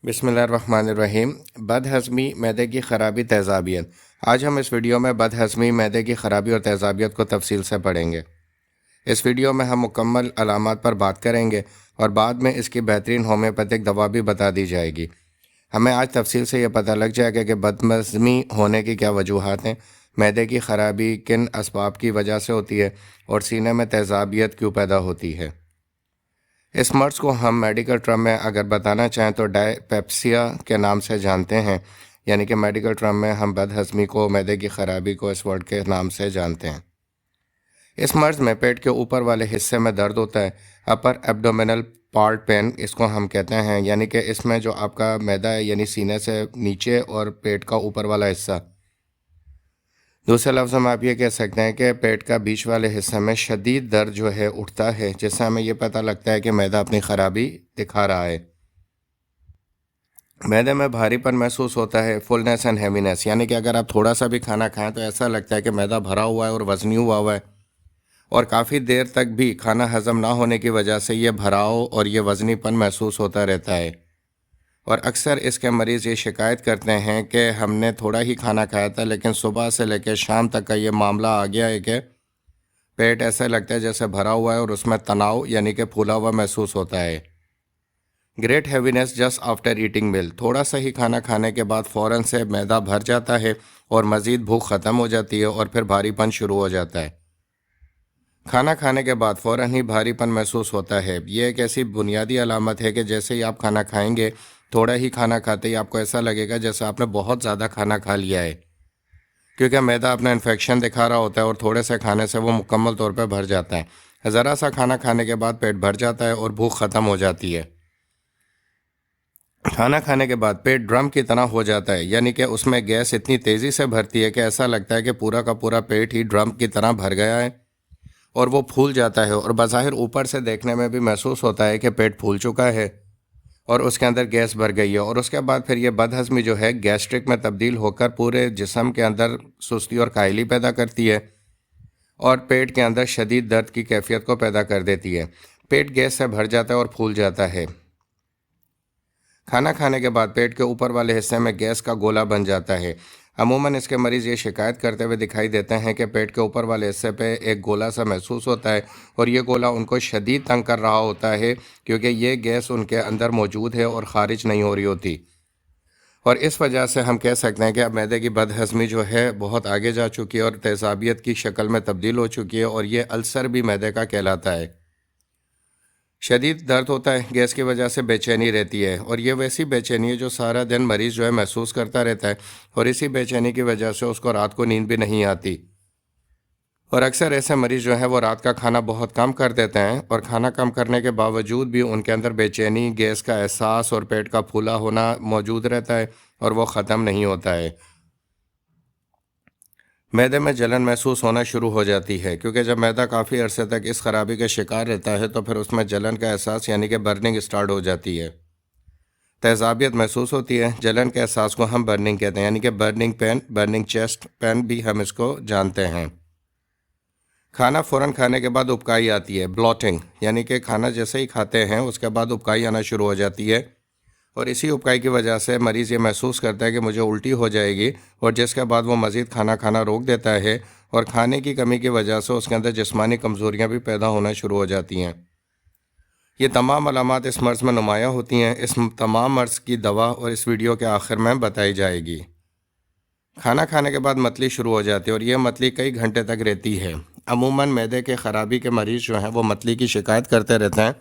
بسم اللہ الرحمن الرحیم۔ بد ہضمی، معدے کی خرابی، تیزابیت۔ آج ہم اس ویڈیو میں بد ہضمی، معدے کی خرابی اور تیزابیت کو تفصیل سے پڑھیں گے۔ اس ویڈیو میں ہم مکمل علامات پر بات کریں گے اور بعد میں اس کی بہترین ہومیوپیتھک دوا بھی بتا دی جائے گی۔ ہمیں آج تفصیل سے یہ پتہ لگ جائے گا کہ بد ہضمی ہونے کی کیا وجوہات ہیں، معدے کی خرابی کن اسباب کی وجہ سے ہوتی ہے اور سینے میں تیزابیت کیوں پیدا ہوتی ہے۔ اس مرض کو ہم میڈیکل ٹرم میں اگر بتانا چاہیں تو ڈائپیپسیا کے نام سے جانتے ہیں، یعنی کہ میڈیکل ٹرم میں ہم بد ہضمی کو، معدے کی خرابی کو اس ورڈ کے نام سے جانتے ہیں۔ اس مرض میں پیٹ کے اوپر والے حصے میں درد ہوتا ہے، اپر ایبڈومینل پارٹ پین اس کو ہم کہتے ہیں، یعنی کہ اس میں جو آپ کا معدہ ہے یعنی سینے سے نیچے اور پیٹ کا اوپر والا حصہ۔ دوسرے لفظوں میں آپ یہ کہہ سکتے ہیں کہ پیٹ کا بیچ والے حصے میں شدید درد جو ہے اٹھتا ہے، جس سے ہمیں یہ پتہ لگتا ہے کہ معدہ اپنی خرابی دکھا رہا ہے۔ معدے میں بھاری پن محسوس ہوتا ہے، فلنس اینڈ ہیوینس، یعنی کہ اگر آپ تھوڑا سا بھی کھانا کھائیں تو ایسا لگتا ہے کہ معدہ بھرا ہوا ہے اور وزنی ہوا ہے، اور کافی دیر تک بھی کھانا ہضم نہ ہونے کی وجہ سے یہ بھراؤ اور یہ وزنی پن محسوس ہوتا رہتا ہے۔ اور اکثر اس کے مریض یہ شکایت کرتے ہیں کہ ہم نے تھوڑا ہی کھانا کھایا تھا لیکن صبح سے لے کے شام تک کا یہ معاملہ آ گیا ہے کہ پیٹ ایسا لگتا ہے جیسے بھرا ہوا ہے اور اس میں تناؤ یعنی کہ پھولا ہوا محسوس ہوتا ہے۔ Great heaviness just after eating میل، تھوڑا سا ہی کھانا کھانے کے بعد فوراً سے معدہ بھر جاتا ہے اور مزید بھوک ختم ہو جاتی ہے اور پھر بھاری پن شروع ہو جاتا ہے۔ کھانا کھانے کے بعد فوراً ہی بھاری پن محسوس ہوتا ہے۔ یہ ایک ایسی بنیادی علامت ہے کہ جیسے ہی آپ کھانا کھائیں گے، تھوڑا ہی کھانا کھاتے ہی آپ کو ایسا لگے گا جیسے آپ نے بہت زیادہ کھانا کھا لیا ہے، کیونکہ معدہ اپنا انفیکشن دکھا رہا ہوتا ہے اور تھوڑے سے کھانے سے وہ مکمل طور پہ بھر جاتا ہے۔ ذرا سا کھانا کھانے کے بعد پیٹ بھر جاتا ہے اور بھوک ختم ہو جاتی ہے۔ کھانا کھانے کے بعد پیٹ ڈرم کی طرح ہو جاتا ہے، یعنی کہ اس میں گیس اتنی تیزی سے بھرتی ہے کہ ایسا لگتا ہے کہ پورا کا پورا پیٹ ہی ڈرم کی طرح بھر گیا ہے اور وہ پھول جاتا ہے، اور بظاہر اوپر سے دیکھنے میں بھی محسوس ہوتا ہے کہ پیٹ پھول چکا ہے اور اس کے اندر گیس بھر گئی ہے۔ اور اس کے بعد پھر یہ بد ہضمی جو ہے گیسٹرک میں تبدیل ہو کر پورے جسم کے اندر سستی اور کاہلی پیدا کرتی ہے اور پیٹ کے اندر شدید درد کی کیفیت کو پیدا کر دیتی ہے۔ پیٹ گیس سے بھر جاتا ہے اور پھول جاتا ہے۔ کھانا کھانے کے بعد پیٹ کے اوپر والے حصے میں گیس کا گولا بن جاتا ہے۔ عموماً اس کے مریض یہ شکایت کرتے ہوئے دکھائی دیتے ہیں کہ پیٹ کے اوپر والے حصے پہ ایک گولا سا محسوس ہوتا ہے اور یہ گولا ان کو شدید تنگ کر رہا ہوتا ہے، کیونکہ یہ گیس ان کے اندر موجود ہے اور خارج نہیں ہو رہی ہوتی، اور اس وجہ سے ہم کہہ سکتے ہیں کہ اب معدے کی بد ہضمی جو ہے بہت آگے جا چکی ہے اور تیزابیت کی شکل میں تبدیل ہو چکی ہے، اور یہ السر بھی معدے کا کہلاتا ہے۔ شدید درد ہوتا ہے، گیس کی وجہ سے بے چینی رہتی ہے، اور یہ ویسی بے چینی ہے جو سارا دن مریض جو ہے محسوس کرتا رہتا ہے، اور اسی بے چینی کی وجہ سے اس کو رات کو نیند بھی نہیں آتی، اور اکثر ایسے مریض جو ہیں وہ رات کا کھانا بہت کم کر دیتے ہیں، اور کھانا کم کرنے کے باوجود بھی ان کے اندر بے چینی، گیس کا احساس اور پیٹ کا پھولا ہونا موجود رہتا ہے اور وہ ختم نہیں ہوتا ہے۔ معدے میں جلن محسوس ہونا شروع ہو جاتی ہے، کیونکہ جب معدہ کافی عرصے تک اس خرابی کا شکار رہتا ہے تو پھر اس میں جلن کا احساس یعنی کہ برننگ سٹارٹ ہو جاتی ہے۔ تیزابیت محسوس ہوتی ہے۔ جلن کے احساس کو ہم برننگ کہتے ہیں، یعنی کہ burning pain, burning chest pain بھی ہم اس کو جانتے ہیں۔ کھانا فوراً کھانے کے بعد ابکائی آتی ہے، بلوٹنگ، یعنی کہ کھانا جیسے ہی کھاتے ہیں اس کے بعد ابکائی آنا شروع ہو جاتی ہے، اور اسی ابکائی کی وجہ سے مریض یہ محسوس کرتا ہے کہ مجھے الٹی ہو جائے گی، اور جس کے بعد وہ مزید کھانا کھانا روک دیتا ہے، اور کھانے کی کمی کی وجہ سے اس کے اندر جسمانی کمزوریاں بھی پیدا ہونا شروع ہو جاتی ہیں۔ یہ تمام علامات اس مرض میں نمایاں ہوتی ہیں۔ اس تمام مرض کی دوا اور اس ویڈیو کے آخر میں بتائی جائے گی۔ کھانا کھانے کے بعد متلی شروع ہو جاتی ہے، اور یہ متلی کئی گھنٹے تک رہتی ہے۔ عموماً معدے کے خرابی کے مریض جو ہیں وہ متلی کی شکایت کرتے رہتے ہیں،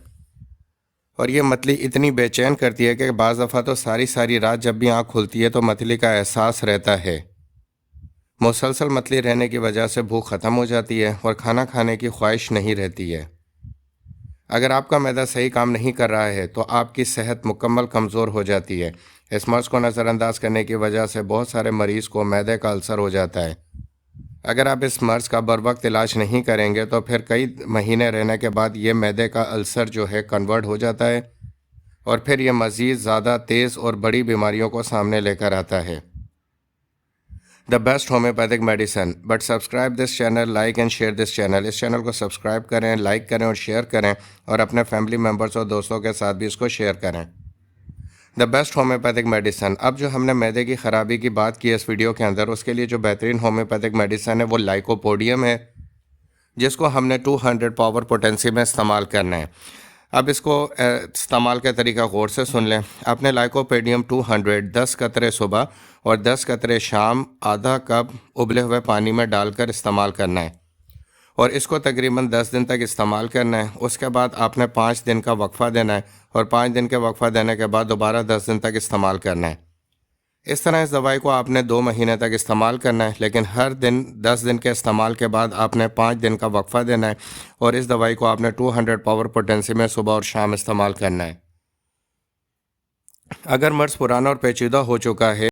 اور یہ متلی اتنی بے چین کرتی ہے کہ بعض دفعہ تو ساری ساری رات جب بھی آنکھ کھلتی ہے تو متلی کا احساس رہتا ہے۔ مسلسل متلی رہنے کی وجہ سے بھوک ختم ہو جاتی ہے اور کھانا کھانے کی خواہش نہیں رہتی ہے۔ اگر آپ کا معدہ صحیح کام نہیں کر رہا ہے تو آپ کی صحت مکمل کمزور ہو جاتی ہے۔ اس مرض کو نظر انداز کرنے کی وجہ سے بہت سارے مریض کو معدے کا السر ہو جاتا ہے۔ اگر آپ اس مرض کا بر وقت علاج نہیں کریں گے تو پھر کئی مہینے رہنے کے بعد یہ معدے کا السر جو ہے کنورٹ ہو جاتا ہے، اور پھر یہ مزید زیادہ تیز اور بڑی بیماریوں کو سامنے لے کر آتا ہے۔ The best homeopathic medicine. But subscribe this channel, like and share this channel. اس چینل کو سبسکرائب کریں، لائک کریں اور شیئر کریں، اور اپنے فیملی ممبرز اور دوستوں کے ساتھ بھی اس کو شیئر کریں۔ The best homeopathic medicine. اب جو ہم نے معدے کی خرابی کی بات کی اس ویڈیو کے اندر، اس کے لیے جو بہترین ہومیوپیتھک میڈیسن ہے وہ لائکوپوڈیم ہے، جس کو ہم نے 200 پاور پوٹینسی میں استعمال کرنا ہے. اب اس کو استعمال کا طریقہ غور سے سن لیں. آپ نے لائکوپوڈیم 200 10 قطرے صبح اور 10 قطرے شام آدھا کپ ابلے ہوئے پانی میں ڈال کر استعمال کرنا ہے، اور اس کو تقریباً 10 دن تک استعمال کرنا ہے. اس کے بعد آپ نے 5 دن کا وقفہ دینا ہے، اور 5 دن کے وقفہ دینے کے بعد دوبارہ 10 دن تک استعمال کرنا ہے. اس طرح اس دوائی کو آپ نے 2 مہینے تک استعمال کرنا ہے، لیکن ہر دن 10 دن کے استعمال کے بعد آپ نے 5 دن کا وقفہ دینا ہے، اور اس دوائی کو آپ نے 200 پاور پوٹینسی میں صبح اور شام استعمال کرنا ہے. اگر مرض پرانا اور پیچیدہ ہو چکا ہے